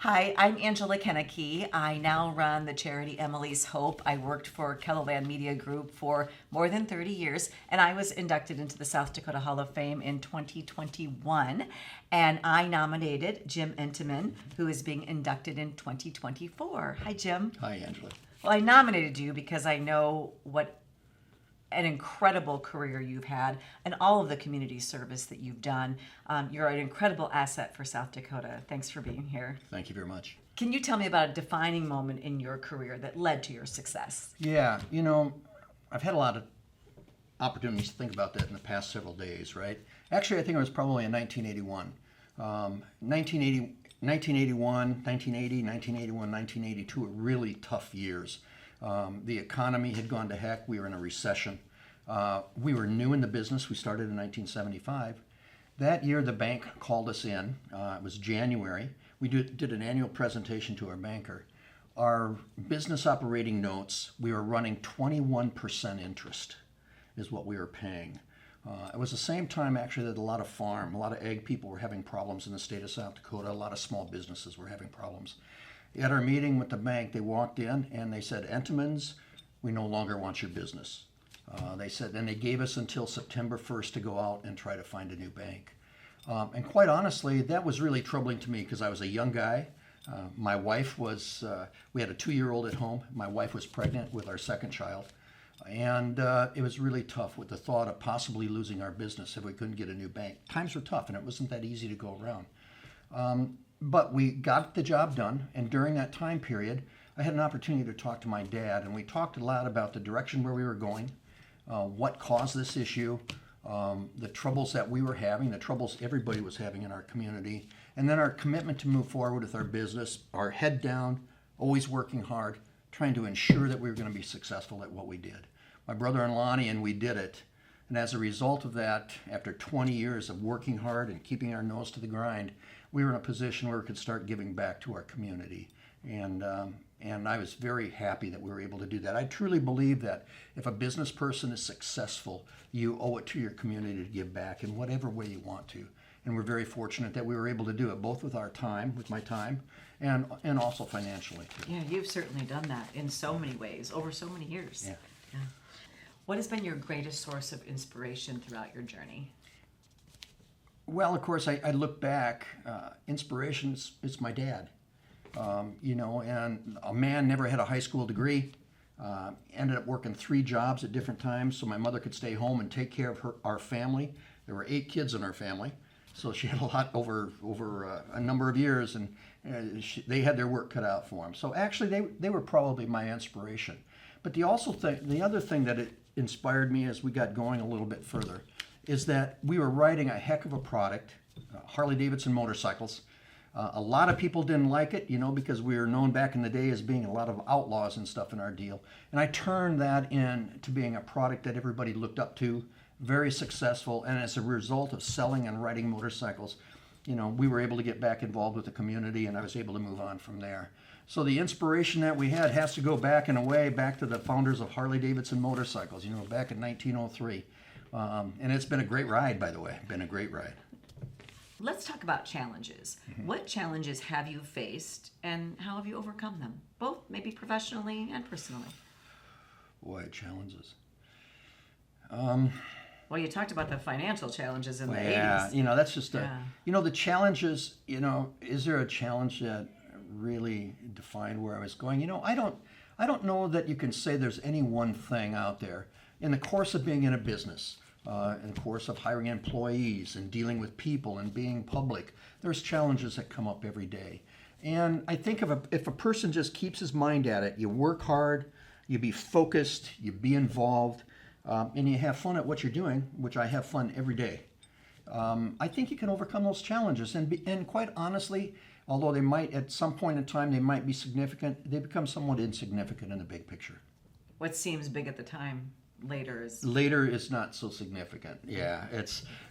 Hi, I'm Angela Kennecke. I now run the charity Emily's Hope. I worked for Keloland Media Group for more than 30 years, and I was inducted into the South Dakota Hall of Fame in 2021. And I nominated Jim Entenman, who is being inducted in 2024. Hi, Jim. Hi, Angela. Well, I nominated you because I know what an incredible career you've had and all of the community service that you've done. You're an incredible asset for South Dakota. Thanks for being here. Thank you very much. Can you tell me about a defining moment in your career that led to your success? Yeah, I've had a lot of opportunities to think about that in the past several days, right? Actually, I think it was probably in 1981. 1981, 1982 were really tough years. The economy had gone to heck. We were in a recession. We were new in the business. We started in 1975. That year, the bank called us in. It was January. We did an annual presentation to our banker. Our business operating notes, we were running 21% interest is what we were paying. It was the same time, actually, that a lot of egg people were having problems in the state of South Dakota. A lot of small businesses were having problems. At our meeting with the bank, they walked in and they said, Entenmann's, we no longer want your business. They said, and they gave us until September 1st to go out and try to find a new bank. And quite honestly, that was really troubling to me because I was a young guy. My wife was, we had a 2-year-old at home. My wife was pregnant with our second child. And it was really tough with the thought of possibly losing our business if we couldn't get a new bank. Times were tough and it wasn't that easy to go around. But we got the job done, and during that time period, I had an opportunity to talk to my dad, and we talked a lot about the direction where we were going, what caused this issue, the troubles that we were having, the troubles everybody was having in our community, and then our commitment to move forward with our business, our head down, always working hard, trying to ensure that we were going to be successful at what we did. My brother and Lonnie and we did it, and as a result of that, after 20 years of working hard and keeping our nose to the grind, we were in a position where we could start giving back to our community. And I was very happy that we were able to do that. I truly believe that if a business person is successful, you owe it to your community to give back in whatever way you want to. And we're very fortunate that we were able to do it, both with our time, with my time, and also financially. Yeah, you've certainly done that in so many ways, over so many years. Yeah. What has been your greatest source of inspiration throughout your journey? Well, of course, I look back, inspiration is my dad. And a man never had a high school degree, ended up working 3 jobs at different times so my mother could stay home and take care of our family. There were 8 kids in our family, so she had a lot over a number of years, and they had their work cut out for them. So actually, they were probably my inspiration. But the other thing that it inspired me as we got going a little bit further is that we were riding a heck of a product, Harley-Davidson motorcycles. A lot of people didn't like it, because we were known back in the day as being a lot of outlaws and stuff in our deal. And I turned that into being a product that everybody looked up to, very successful. And as a result of selling and riding motorcycles, we were able to get back involved with the community, and I was able to move on from there. So the inspiration that we had has to go back in a way, back to the founders of Harley-Davidson motorcycles, back in 1903. And it's been a great ride, by the way. Been a great ride. Let's talk about challenges. Mm-hmm. What challenges have you faced and how have you overcome them? Both maybe professionally and personally. Boy, challenges. Well, you talked about the financial challenges in the 80s. Yeah, that's just the challenges, is there a challenge that really defined where I was going? I don't know that you can say there's any one thing out there. In the course of being in a business, in the course of hiring employees and dealing with people and being public, there's challenges that come up every day. And I think if a person just keeps his mind at it, you work hard, you be focused, you be involved, and you have fun at what you're doing, which I have fun every day, I think you can overcome those challenges. And quite honestly, although they might, at some point in time, they might be significant, they become somewhat insignificant in the big picture. What seems big at the time later is not so significant. Yeah,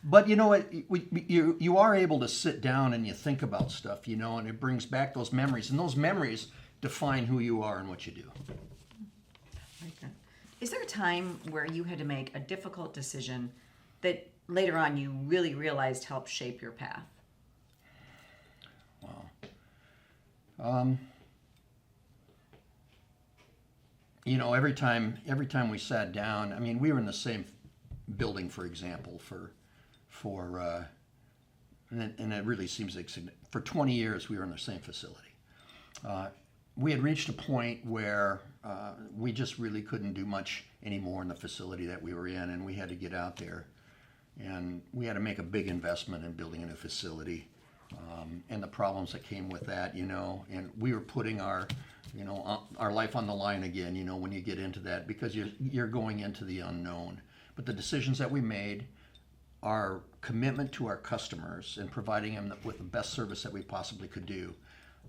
but you know what, you are able to sit down and you think about stuff, and it brings back those memories, and those memories define who you are and what you do. Like that. Is there a time where you had to make a difficult decision that later on you really realized helped shape your path? Wow. You know, every time we sat down, I mean, we were in the same building, for example, and it really seems like for 20 years we were in the same facility. We had reached a point where we just really couldn't do much anymore in the facility that we were in, and we had to get out there, and we had to make a big investment in building a new facility, and the problems that came with that, you know, and we were putting our life on the line again, you know, when you get into that, because you're going into the unknown. But the decisions that we made, our commitment to our customers and providing them with the best service that we possibly could do,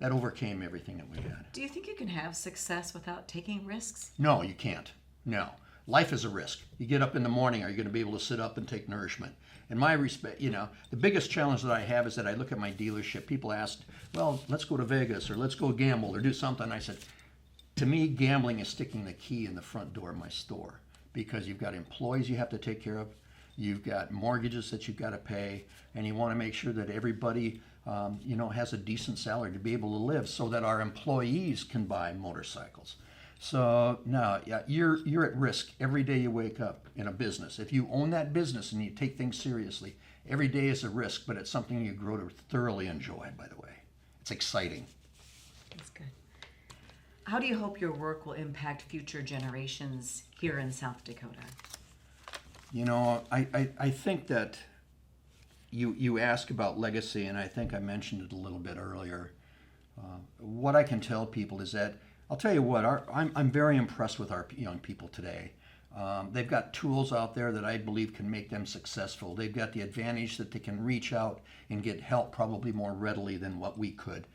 that overcame everything that we had. Do you think you can have success without taking risks? No, you can't. No. Life is a risk. You get up in the morning, are you going to be able to sit up and take nourishment? In my respect, you know, the biggest challenge that I have is that I look at my dealership. People asked, well, let's go to Vegas or let's go gamble or do something. I said, to me, gambling is sticking the key in the front door of my store, because you've got employees you have to take care of, you've got mortgages that you've got to pay, and you want to make sure that everybody has a decent salary to be able to live, so that our employees can buy motorcycles. So no, yeah, you're at risk every day you wake up in a business. If you own that business and you take things seriously, every day is a risk, but it's something you grow to thoroughly enjoy, by the way. It's exciting. That's good. How do you hope your work will impact future generations here in South Dakota? You know, I think that you ask about legacy, and I think I mentioned it a little bit earlier. What I can tell people is that, I'll tell you what, I'm very impressed with our young people today. They've got tools out there that I believe can make them successful. They've got the advantage that they can reach out and get help probably more readily than what we could.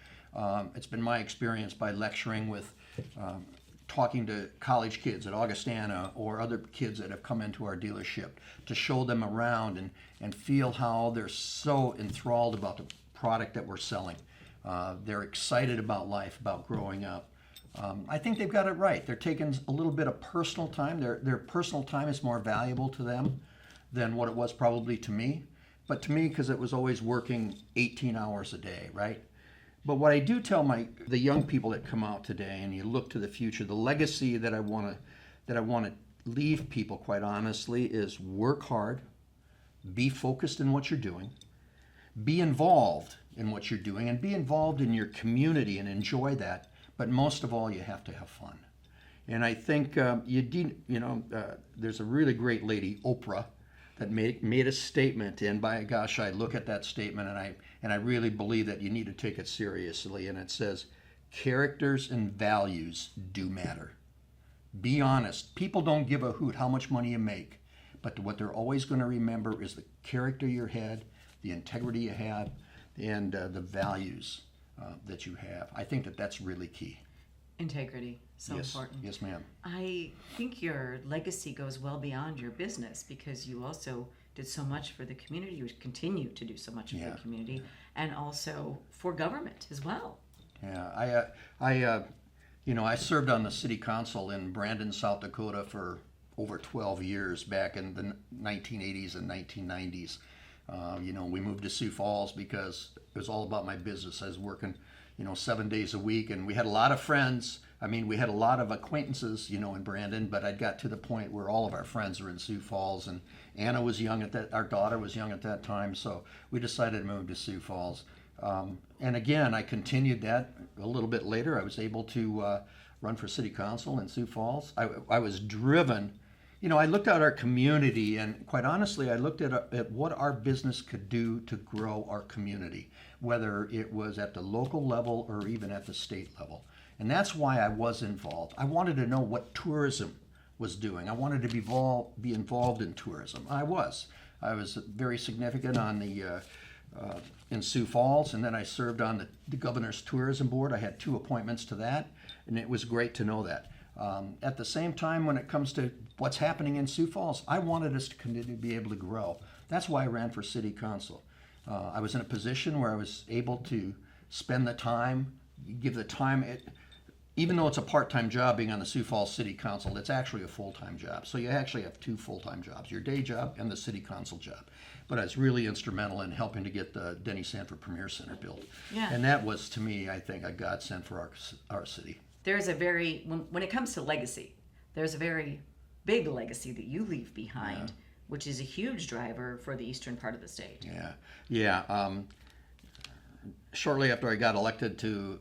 It's been my experience by lecturing with, talking to college kids at Augustana or other kids that have come into our dealership, to show them around and feel how they're so enthralled about the product that we're selling. They're excited about life, about growing up. I think they've got it right. They're taking a little bit of personal time. Their personal time is more valuable to them than what it was probably to me. But to me, because it was always working 18 hours a day, right? But what I do tell the young people that come out today, and you look to the future, the legacy that I want to leave people, quite honestly, is work hard, be focused in what you're doing, be involved in what you're doing, and be involved in your community and enjoy that. But most of all, you have to have fun. And I think there's a really great lady, Oprah, that made a statement, and by gosh, I look at that statement and I really believe that you need to take it seriously. And it says, characters and values do matter. Be honest. People don't give a hoot how much money you make, but what they're always going to remember is the character you had, the integrity you have, and the values that you have. I think that's really key. Integrity, so important. Yes, ma'am. I think your legacy goes well beyond your business, because you also did so much for the community. You continue to do so much for the community, and also for government as well. Yeah, I served on the city council in Brandon, South Dakota for over 12 years back in the 1980s and 1990s. We moved to Sioux Falls because it was all about my business. I was working 7 days a week, and we had a lot of friends. I mean, we had a lot of acquaintances, in Brandon, but I got to the point where all of our friends were in Sioux Falls, and Anna was young our daughter was young at that time, so we decided to move to Sioux Falls. And again, I continued that a little bit later. I was able to run for city council in Sioux Falls. I was driven. I looked at our community, and quite honestly, I looked at what our business could do to grow our community, whether it was at the local level or even at the state level. And that's why I was involved. I wanted to know what tourism was doing. I wanted to be involved in tourism. I was very significant on in Sioux Falls, and then I served on the Governor's Tourism Board. I had 2 appointments to that, and it was great to know that. At the same time, when it comes to what's happening in Sioux Falls, I wanted us to continue to be able to grow. That's why I ran for city council. I was in a position where I was able to spend the time, give the time. even though it's a part-time job being on the Sioux Falls City Council, it's actually a full-time job. So you actually have two full-time jobs, your day job and the city council job. But I was really instrumental in helping to get the Denny Sanford Premier Center built. Yeah. And that was, to me, I think, a godsend for our city. There's a very, when it comes to legacy, there's a very big legacy that you leave behind, which is a huge driver for the eastern part of the state. Yeah. Shortly after I got elected to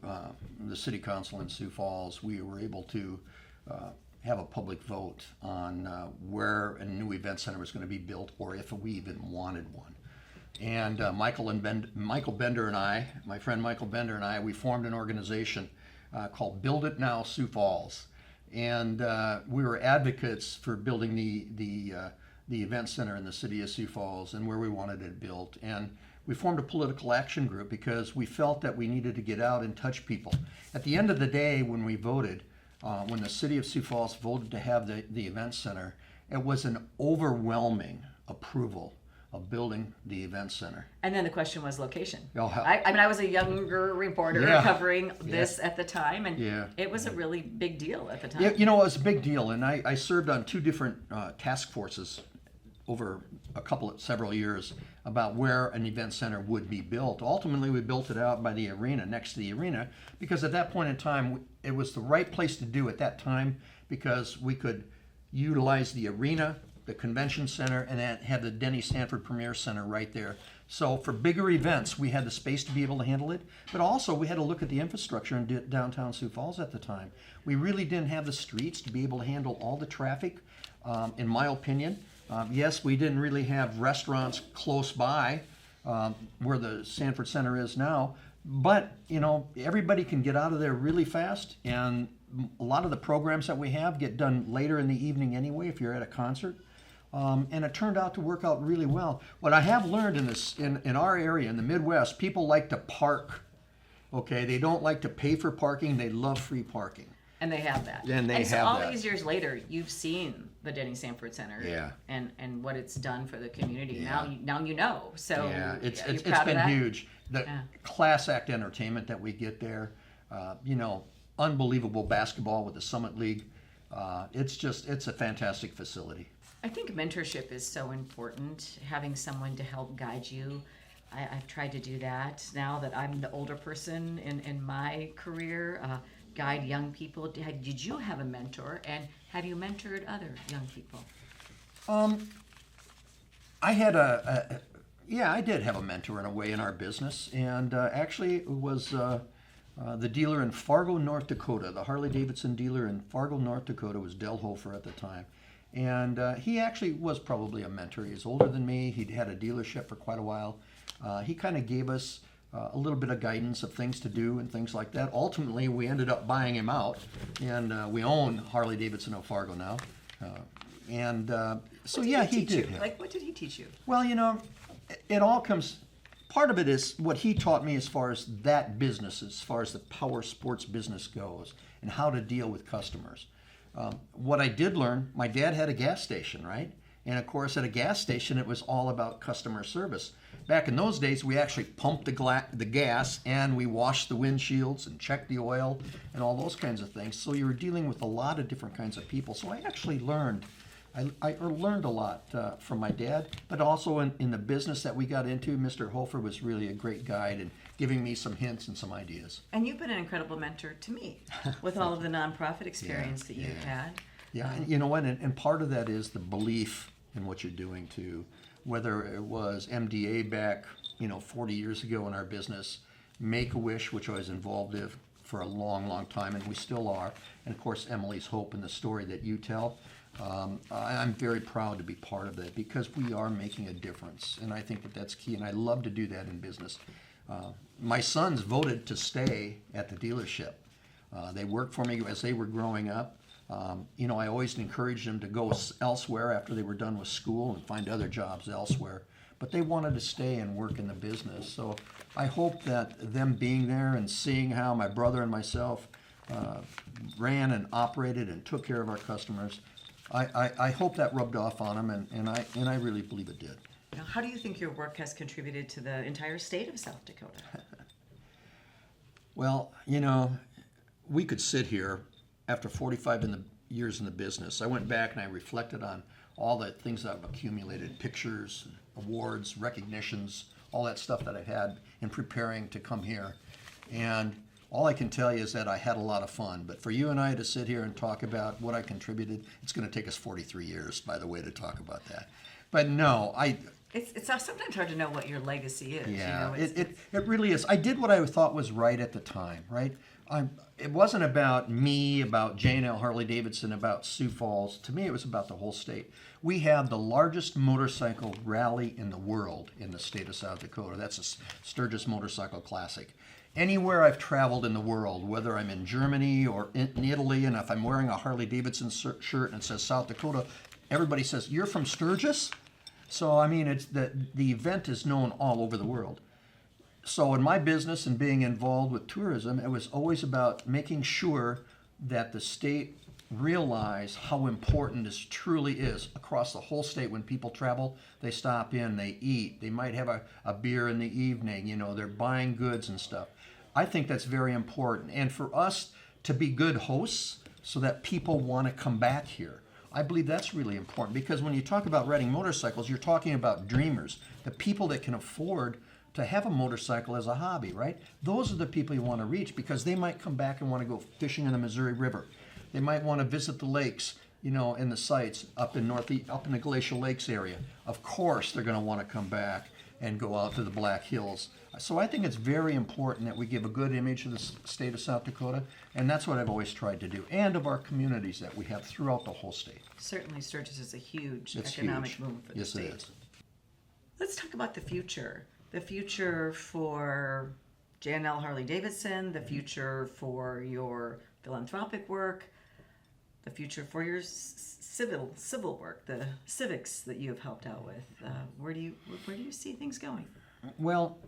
the city council in Sioux Falls, we were able to have a public vote on where a new event center was going to be built, or if we even wanted one. And Michael Bender and I, my friend Michael Bender and I, we formed an organization called Build It Now Sioux Falls, and we were advocates for building the event center in the city of Sioux Falls and where we wanted it built. And we formed a political action group because we felt that we needed to get out and touch people. At the end of the day, when we voted, when the city of Sioux Falls voted to have the event center, it was an overwhelming approval of building the event center. And then the question was location. Oh, I was a younger reporter covering this at the time, and it was a really big deal at the time. Yeah, it was a big deal, and I served on two different task forces over several years about where an event center would be built. Ultimately, we built it out by the arena, next to the arena, because at that point in time, it was the right place to do at that time because we could utilize the arena, the convention center, and then have the Denny Sanford Premier Center right there. So for bigger events, we had the space to be able to handle it, but also we had to look at the infrastructure in downtown Sioux Falls at the time. We really didn't have the streets to be able to handle all the traffic, in my opinion. Yes, we didn't really have restaurants close by where the Sanford Center is now, but everybody can get out of there really fast, and a lot of the programs that we have get done later in the evening anyway if you're at a concert. And it turned out to work out really well. What I have learned in our area, in the Midwest, people like to park. Okay, they don't like to pay for parking. They love free parking. And they have that. So all these years later, you've seen the Denny Sanford Center. Yeah. And what it's done for the community. Yeah. Now you know. So it's proud been of that? huge. The class act entertainment that we get there, unbelievable basketball with the Summit League. It's a fantastic facility. I think mentorship is so important, having someone to help guide you. I've tried to do that now that I'm the older person in my career, guide young people. Did you have a mentor, and have you mentored other young people? I did have a mentor in a way in our business, and actually it was the dealer in Fargo, North Dakota. The Harley-Davidson dealer in Fargo, North Dakota was Del Hofer at the time. And he actually was probably a mentor. He was older than me. He'd had a dealership for quite a while. He kind of gave us a little bit of guidance of things to do and things like that. Ultimately, we ended up buying him out, and we own Harley-Davidson of Fargo now. He did. Like, what did he teach you? Well, it all comes. Part of it is what he taught me as far as that business, as far as the power sports business goes, and how to deal with customers. What I did learn, my dad had a gas station, right? And of course, at a gas station, it was all about customer service. Back in those days, we actually pumped the gas, and we washed the windshields and checked the oil and all those kinds of things. So you were dealing with a lot of different kinds of people. So I actually learned. I learned a lot from my dad, but also in the business that we got into, Mr. Hofer was really a great guide and giving me some hints and some ideas. And you've been an incredible mentor to me with all of the nonprofit experience that you've had. Yeah, and you know what? And part of that is the belief in what you're doing too. Whether it was MDA back, 40 years ago in our business, Make-A-Wish, which I was involved in for a long, long time, and we still are, and of course Emily's Hope and the story that you tell. I'm very proud to be part of that because we are making a difference, and I think that's key, and I love to do that in business. My sons voted to stay at the dealership. They worked for me as they were growing up. I always encouraged them to go elsewhere after they were done with school and find other jobs elsewhere, but they wanted to stay and work in the business. So I hope that them being there and seeing how my brother and myself ran and operated and took care of our customers, I hope that rubbed off on them, and I really believe it did. Now, how do you think your work has contributed to the entire state of South Dakota? Well, we could sit here after 45 years in the business. I went back and I reflected on all the things that I've accumulated, pictures, awards, recognitions, all that stuff that I've had in preparing to come here. And all I can tell you is that I had a lot of fun. But for you and I to sit here and talk about what I contributed, it's going to take us 43 years, by the way, to talk about that. But no, It's sometimes hard to know what your legacy is. yeah, You know, it really is. I did what I thought was right at the time, right? It wasn't about me, about J&L Harley-Davidson, about Sioux Falls. To me, it was about the whole state. We have the largest motorcycle rally in the world in the state of South Dakota. That's a Sturgis Motorcycle Classic. Anywhere I've traveled in the world, whether I'm in Germany or in Italy, and if I'm wearing a Harley-Davidson shirt and it says South Dakota, everybody says, "You're from Sturgis?" So, I mean, it's the event is known all over the world. So in my business and being involved with tourism, it was always about making sure that the state realize how important this truly is across the whole state. When people travel, they stop in, they eat, they might have a beer in the evening, you know, they're buying goods and stuff. I think that's very important. And for us to be good hosts so that people want to come back here, I believe that's really important, because when you talk about riding motorcycles, you're talking about dreamers, the people that can afford to have a motorcycle as a hobby, right? Those are the people you want to reach, because they might come back and want to go fishing in the Missouri River. They might want to visit the lakes, you know, in the sites up in the Glacial Lakes area. Of course, they're going to want to come back and go out to the Black Hills. So I think it's very important that we give a good image of the state of South Dakota, and that's what I've always tried to do, and of our communities that we have throughout the whole state. certainly Sturgis is a huge It's economic huge. boom for the Yes, state. it is. Let's talk about the future. The future for J&L Harley-Davidson, the future for your philanthropic work, the future for your civil work, the civics that you have helped out with. Where do you see things going? Well,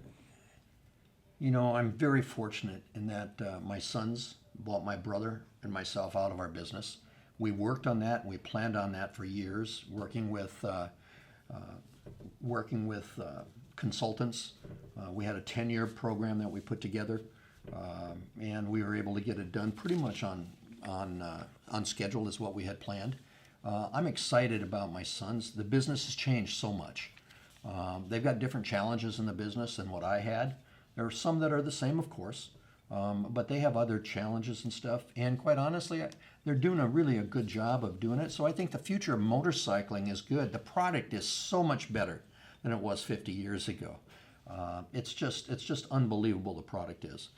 you know, I'm very fortunate in that my sons bought my brother and myself out of our business. We worked on that and we planned on that for years, working with consultants. We had a 10-year program that we put together, and we were able to get it done pretty much on schedule is what we had planned. I'm excited about my sons. The business has changed so much. They've got different challenges in the business than what I had. There are some that are the same, of course, but they have other challenges and stuff. And quite honestly, they're doing a good job of doing it. So I think the future of motorcycling is good. The product is so much better than it was 50 years ago. It's just unbelievable, the product is.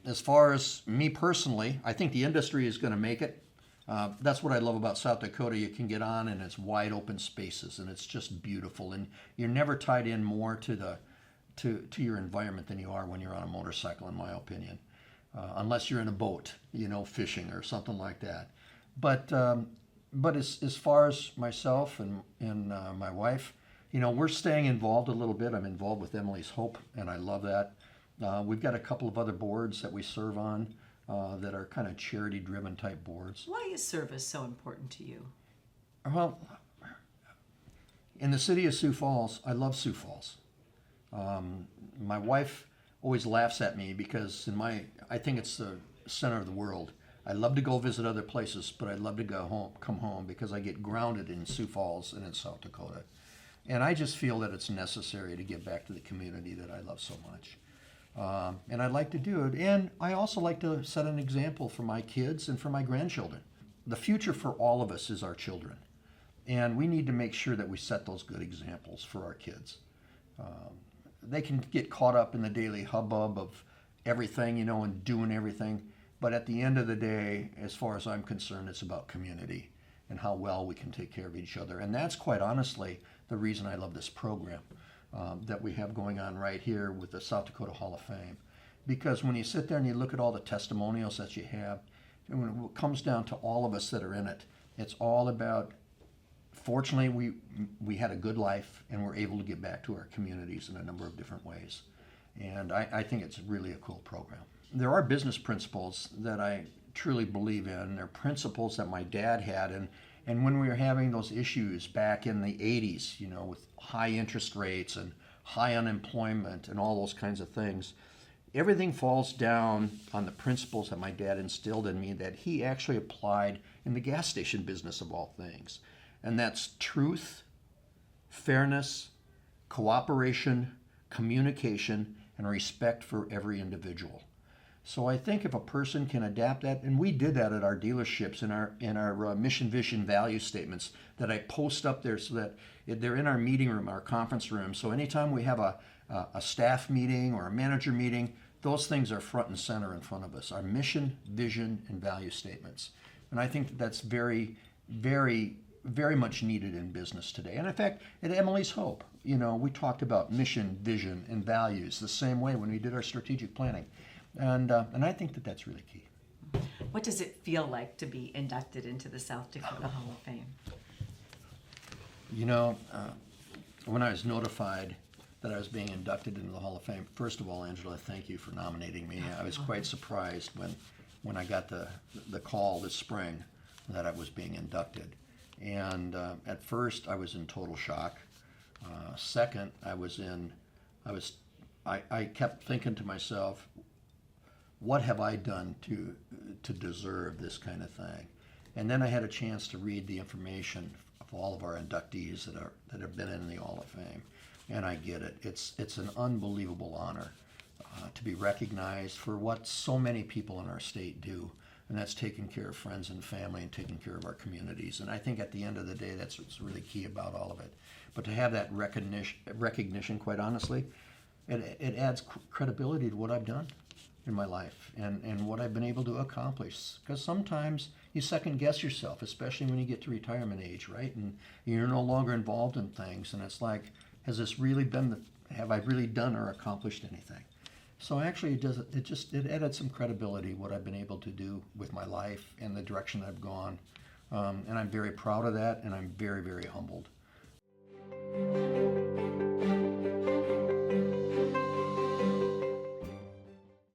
As far as me personally, I think the industry is going to make it. That's what I love about South Dakota. You can get on and it's wide open spaces and it's just beautiful. And you're never tied in more to your environment than you are when you're on a motorcycle, in my opinion. Unless you're in a boat, you know, fishing or something like that. But as far as myself and my wife, you know, we're staying involved a little bit. I'm involved with Emily's Hope, and I love that. We've got a couple of other boards that we serve on that are kind of charity-driven type boards. Why is service so important to you? Well, in the city of Sioux Falls, I love Sioux Falls. My wife always laughs at me because I think it's the center of the world. I love to go visit other places, but I love to come home because I get grounded in Sioux Falls and in South Dakota. And I just feel that it's necessary to give back to the community that I love so much. And I'd like to do it. And I also like to set an example for my kids and for my grandchildren. The future for all of us is our children. And we need to make sure that we set those good examples for our kids. They can get caught up in the daily hubbub of everything, you know, and doing everything. But at the end of the day, as far as I'm concerned, it's about community and how well we can take care of each other. And that's quite honestly the reason I love this program that we have going on right here with the South Dakota Hall of Fame. Because when you sit there and you look at all the testimonials that you have, and when it comes down to all of us that are in it, it's all about, fortunately, we had a good life and we're able to get back to our communities in a number of different ways. And I think it's really a cool program. There are business principles that I truly believe in. They're principles that my dad had. And when we were having those issues back in the 80s, you know, with high interest rates and high unemployment and all those kinds of things, everything falls down on the principles that my dad instilled in me that he actually applied in the gas station business of all things. And that's truth, fairness, cooperation, communication, and respect for every individual. So I think if a person can adapt that, and we did that at our dealerships in our mission, vision, value statements that I post up there so that they're in our meeting room, our conference room. So anytime we have a staff meeting or a manager meeting, those things are front and center in front of us. Our mission, vision, and value statements. And I think that's very, very, very much needed in business today. And in fact, at Emily's Hope, we talked about mission, vision, and values the same way when we did our strategic planning. And I think that that's really key. What does it feel like to be inducted into the South Dakota Hall of Fame? When I was notified that I was being inducted into the Hall of Fame, first of all, Angela, thank you for nominating me. I was quite surprised when I got the call this spring that I was being inducted. And at first, I was in total shock. Second, I kept thinking to myself, what have I done to deserve this kind of thing? And then I had a chance to read the information of all of our inductees that have been in the Hall of Fame, and I get it. It's an unbelievable honor to be recognized for what so many people in our state do, and that's taking care of friends and family and taking care of our communities. And I think at the end of the day, that's what's really key about all of it. But to have that recognition, quite honestly, it adds credibility to what I've done in my life and what I've been able to accomplish. Because sometimes you second guess yourself, especially when you get to retirement age, right? And you're no longer involved in things, and it's like, have I really done or accomplished anything? So actually, it added some credibility what I've been able to do with my life and the direction I've gone, and I'm very proud of that, and I'm very, very humbled